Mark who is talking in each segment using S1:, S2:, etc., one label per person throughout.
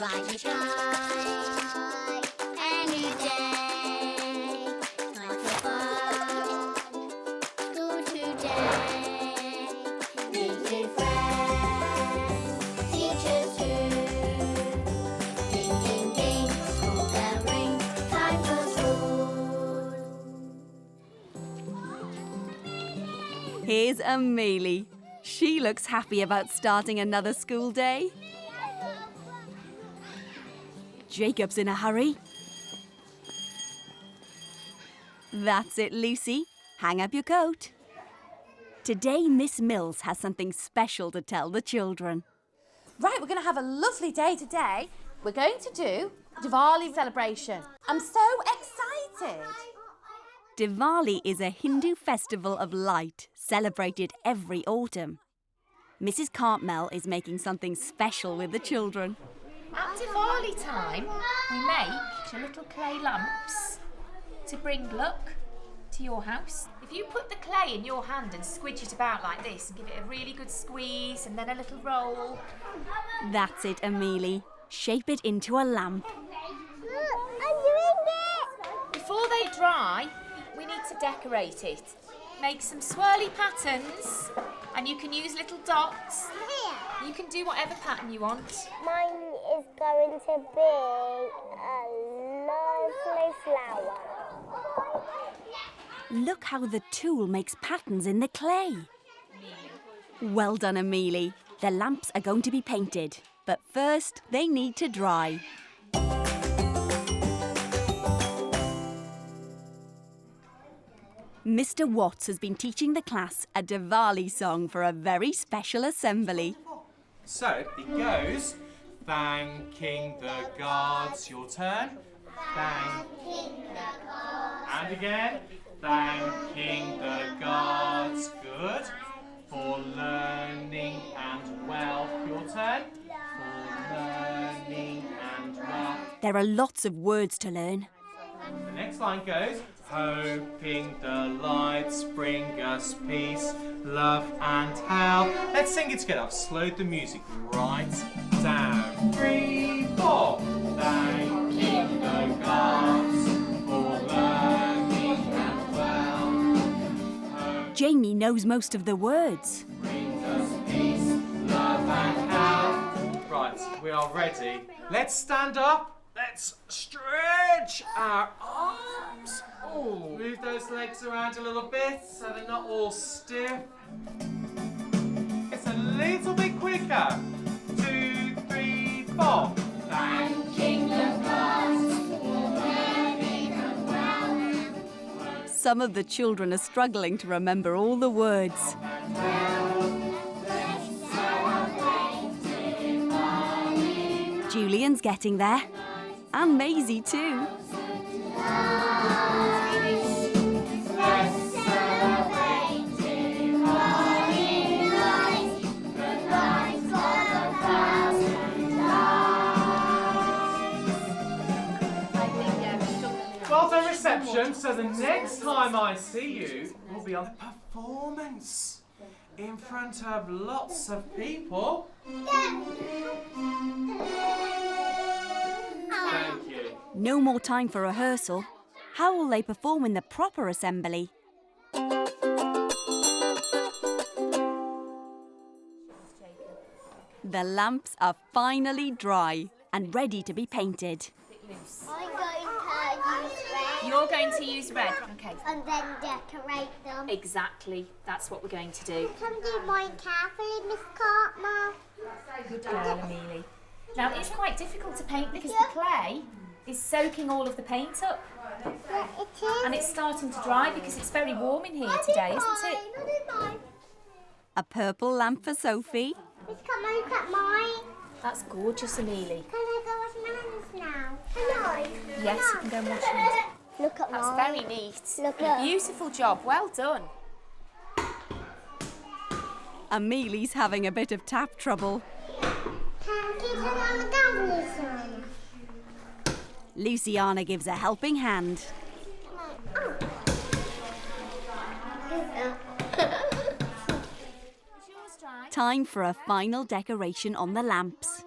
S1: Right, we try a new day. Time for fun. School today. Meet new friends, teachers too. Ding, ding, ding, school bell ring. Time for school.
S2: Here's Ameelie. She looks happy about starting another school day. Jacob's in a hurry. That's it, Lucy. Hang up your coat. Today, Miss Mills has something special to tell the children.
S3: Right, we're going to have a lovely day today. We're going to do Diwali celebration. I'm so excited.
S2: Diwali is a Hindu festival of light celebrated every autumn. Mrs. Cartmel is making something special with the children.
S4: At Diwali time, we make little clay lamps to bring luck to your house. If you put the clay in your hand and squidge it about like this and give it a really good squeeze and then a little roll.
S2: That's it, Ameelie. Shape it into a lamp.
S1: Look, I'm doing it!
S4: Before they dry, we need to decorate it. Make some swirly patterns and you can use little dots.
S1: Here.
S4: You can do whatever pattern you want.
S1: Mine is going to be a lovely flower.
S2: Look how the tool makes patterns in the clay. Well done, Ameelie. The lamps are going to be painted, but first they need to dry. Mr. Watts has been teaching the class a Diwali song for a very special assembly.
S5: So it goes, thanking the gods, your turn. Thanking the gods. And again, thanking the gods, good. For learning and wealth, your turn. For learning and wealth.
S2: There are lots of words to learn.
S5: The next line goes, hoping the lights bring us peace, love and health. Let's sing it together. I've slowed the music right down. 3, 4. Thanking the gods for learning and wealth.
S2: Jamie knows most of the words.
S5: Bring us peace, love and health. Right, we are ready. Let's stand up. Let's stretch our arms. Oh, move those legs around a little bit so they're not all stiff. It's a little bit quicker. 2, 3, 4. Thanking the gods for learning and wealth.
S2: Some of the children are struggling to remember all the words. Julian's getting there. And Maisie too.
S5: Well done reception, so the next time I see you, we'll be on a performance in front of lots of people. Thank you.
S2: No more time for rehearsal. How will they perform in the proper assembly? The lamps are finally dry and ready to be painted.
S1: I'm going to use red.
S4: You're going to use red. Okay.
S1: And then decorate them.
S4: Exactly. That's what we're going to do.
S1: Can do mine carefully, Miss Cartmel.
S4: Good girl, Ameelie. Now, it's quite difficult to paint because the clay is soaking all of the paint up.
S1: Yeah, it is.
S4: And it's starting to dry because it's very warm in here today, isn't it?
S1: I did mine.
S2: A purple lamp for Sophie.
S1: Miss Cartmel, look at mine.
S4: That's gorgeous, Ameelie.
S1: Can I go wash my hands now? Can I?
S4: Yes, you can go and wash your hands.
S1: Look at
S4: That's
S1: mine.
S4: very neat.
S1: Look at.
S4: Beautiful job. Well done.
S2: Ameelie's having a bit of tap trouble.
S1: Can you turn on the gas, Luciana?
S2: Luciana gives a helping hand. Time for a final decoration on the lamps.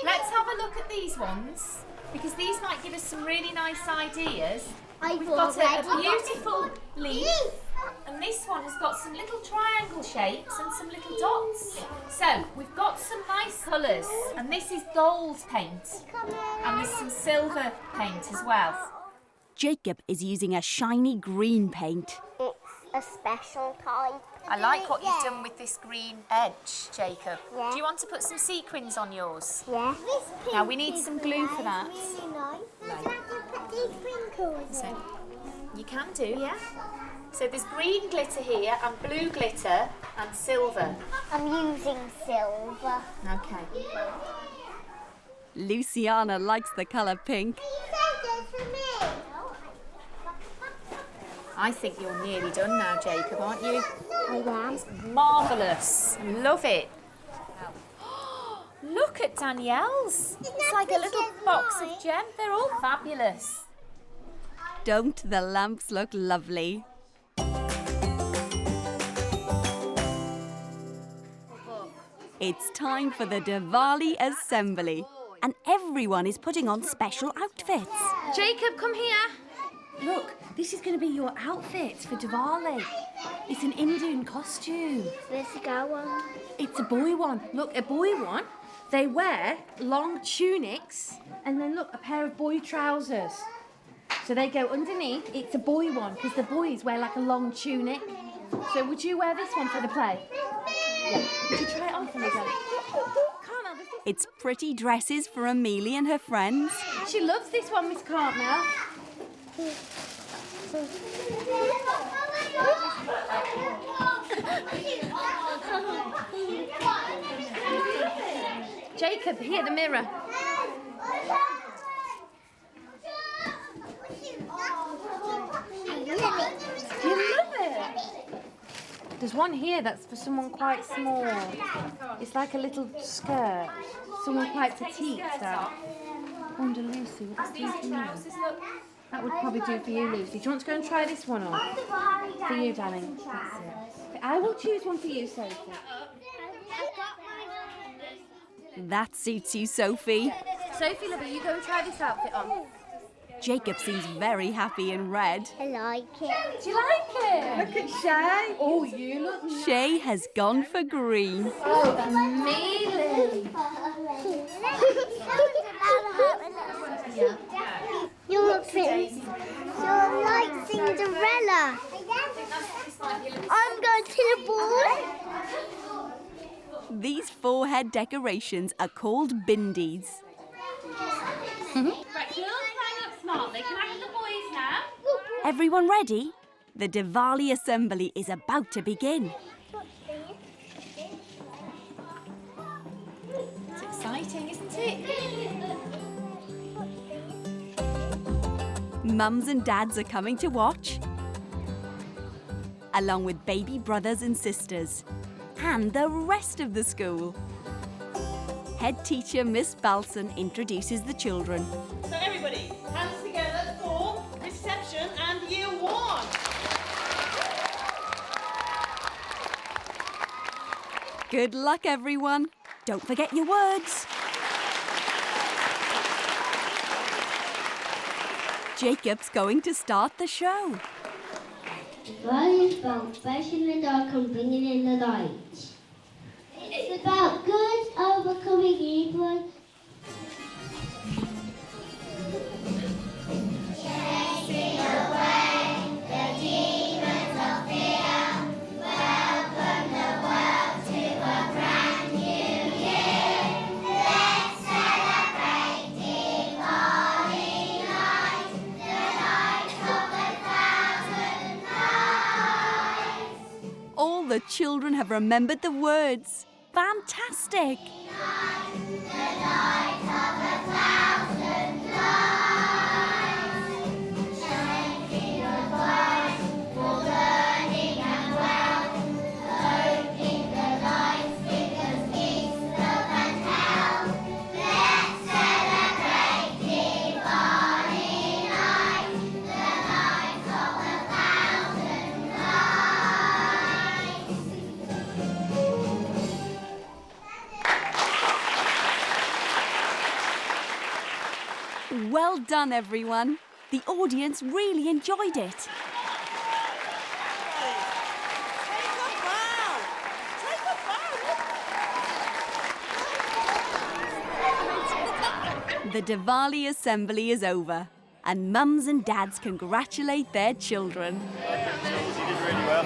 S4: Let's have a look at these ones, because these might give us some really nice ideas. We've got a beautiful leaf, and this one has got some little triangle shapes and some little dots. So we've got some nice colours, and this is gold paint, and there's some silver paint as well.
S2: Jacob is using a shiny green paint.
S1: It's a special type.
S4: I like what you've done with this green edge, Jacob.
S1: Yeah.
S4: Do you want to put some sequins on yours?
S1: Yeah.
S4: Now we need some glue for that.
S1: Really nice. Would you like to put these sprinkles in?
S4: You can do, yeah. So there's green glitter here, and blue glitter, and silver.
S1: I'm using silver.
S4: Okay.
S2: Luciana likes the colour pink.
S1: For me.
S4: I think you're nearly done now, Jacob, aren't you?
S1: I am.
S4: Marvellous. Love it. Look at Danielle's. It's like a little box of gems. They're all fabulous.
S2: Don't the lamps look lovely? It's time for the Diwali assembly, and everyone is putting on special outfits.
S3: Jacob, come here. Look, this is going to be your outfit for Diwali. It's an Indian costume.
S1: Where's the girl one?
S3: It's a boy one. Look, a boy one, they wear long tunics and then look, a pair of boy trousers. So they go underneath. It's a boy one because the boys wear like a long tunic. So would you wear this one for the play? Yeah. Would you try it on for me, darling? Carmel, this is...
S2: It's pretty dresses for Ameelie and her friends.
S3: She loves this one, Miss Carmel. Jacob, here, the mirror. Do you love it? There's one here that's for someone quite small. It's like a little skirt. Someone quite petite. I wonder, Lucy, would that do for you? That would probably do for you, Lucy. Do you want to go and try this one on? For you, darling. That's it. I will choose one for you, Sophie.
S2: That suits you, Sophie.
S3: Sophie, lover, you go and try this outfit on.
S2: Jacob seems very happy in red.
S1: I like it.
S3: Do you like it? Look at Shay. Oh, you look nice.
S2: Shay has gone for green.
S3: Oh, Ameelie.
S1: You look pretty. You're like Cinderella. I'm going to the ball.
S2: These forehead decorations are called bindies.
S3: Right, girls, line up smartly. Can I have the boys now?
S2: Everyone ready? The Diwali assembly is about to begin.
S4: It's exciting, isn't it?
S2: Mums and dads are coming to watch, along with baby brothers and sisters, and the rest of the school. Head teacher Miss Balson introduces the children.
S6: So everybody, hands together for reception and year one.
S2: Good luck, everyone. Don't forget your words. Jacob's going to start the show.
S7: Diwali is about bashing the dark and bringing in the light. It's about good overcoming evil. Chasing away the demons of fear. Welcome the world to a brand new year. Let's celebrate Diwali night, the night of 1,000 nights.
S2: All the children have remembered the words. Fantastic! Well done, everyone. The audience really enjoyed it.
S6: Take a bow. Take a bow.
S2: The Diwali assembly is over, and mums and dads congratulate their children.
S8: You did really well.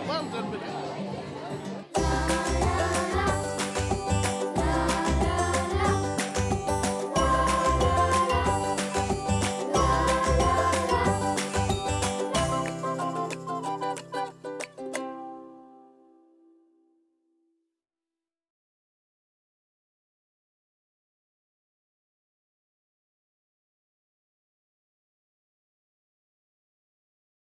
S8: Well done,